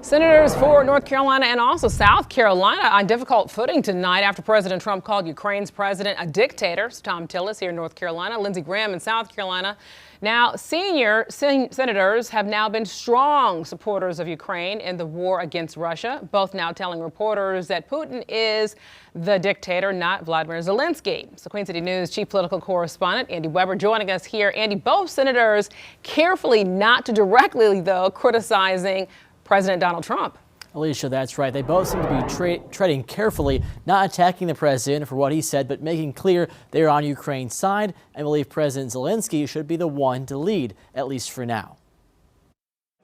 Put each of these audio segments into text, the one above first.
Senators for North Carolina and also South Carolina on difficult footing tonight after President Trump called Ukraine's president a dictator. Thom Tillis here in North Carolina, Lindsey Graham in South Carolina. Now, senior senators have now been strong supporters of Ukraine in the war against Russia, both now telling reporters that Putin is the dictator, not Volodymyr Zelenskyy. So Queen City News chief political correspondent Andy Weber joining us here. Andy, both senators carefully not to directly, though, criticizing President Donald Trump. Alicia, that's right. They both seem to be treading carefully, not attacking the president for what he said, but making clear they're on Ukraine's side and believe President Zelenskyy should be the one to lead, at least for now.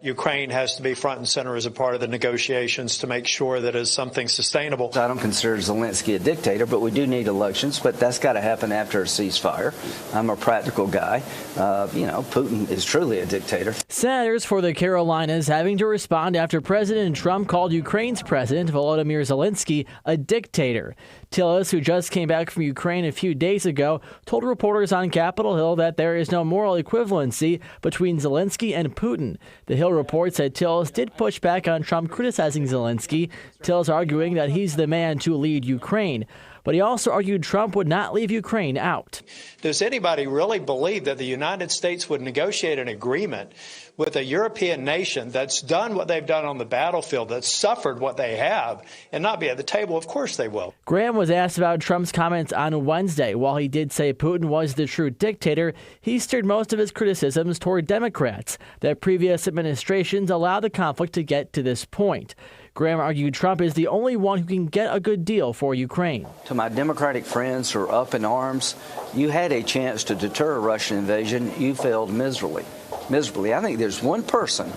Ukraine has to be front and center as a part of the negotiations to make sure that it's something sustainable. I don't consider Zelenskyy a dictator, but we do need elections, but that's got to happen after a ceasefire. I'm a practical guy. Putin is truly a dictator. Senators for the Carolinas having to respond after President Trump called Ukraine's president, Volodymyr Zelenskyy, a dictator. Tillis, who just came back from Ukraine a few days ago, told reporters on Capitol Hill that there is no moral equivalency between Zelenskyy and Putin. The Hill reports that Tillis did push back on Trump criticizing Zelenskyy, Tillis arguing that he's the man to lead Ukraine. But he also argued Trump would not leave Ukraine out. Does anybody really believe that the United States would negotiate an agreement with a European nation that's done what they've done on the battlefield, that's suffered what they have, and not be at the table? Of course they will. Graham was asked about Trump's comments on Wednesday. While he did say Putin was the true dictator, he steered most of his criticisms toward Democrats, that previous administrations allowed the conflict to get to this point. Graham argued Trump is the only one who can get a good deal for Ukraine. To my Democratic friends who are up in arms, you had a chance to deter a Russian invasion. You failed miserably. I think there's one person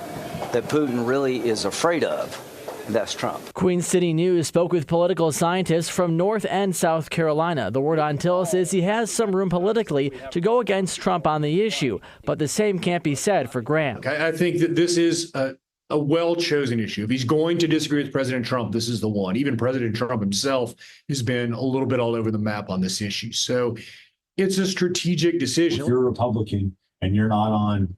that Putin really is afraid of, and that's Trump. Queen City News spoke with political scientists from North and South Carolina. The word on Tillis is he has some room politically to go against Trump on the issue, but the same can't be said for Graham. I think that this is a well-chosen issue. If he's going to disagree with President Trump, this is the one. Even President Trump himself has been a little bit all over the map on this issue. So it's a strategic decision. If you're a Republican and you're not on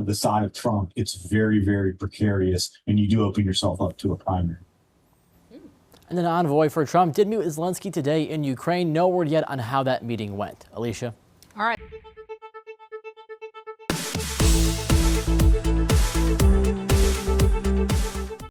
the side of Trump, it's very, very precarious, and you do open yourself up to a primary. And an envoy for Trump did meet with Zelenskyy today in Ukraine. No word yet on how that meeting went. Alicia? All right.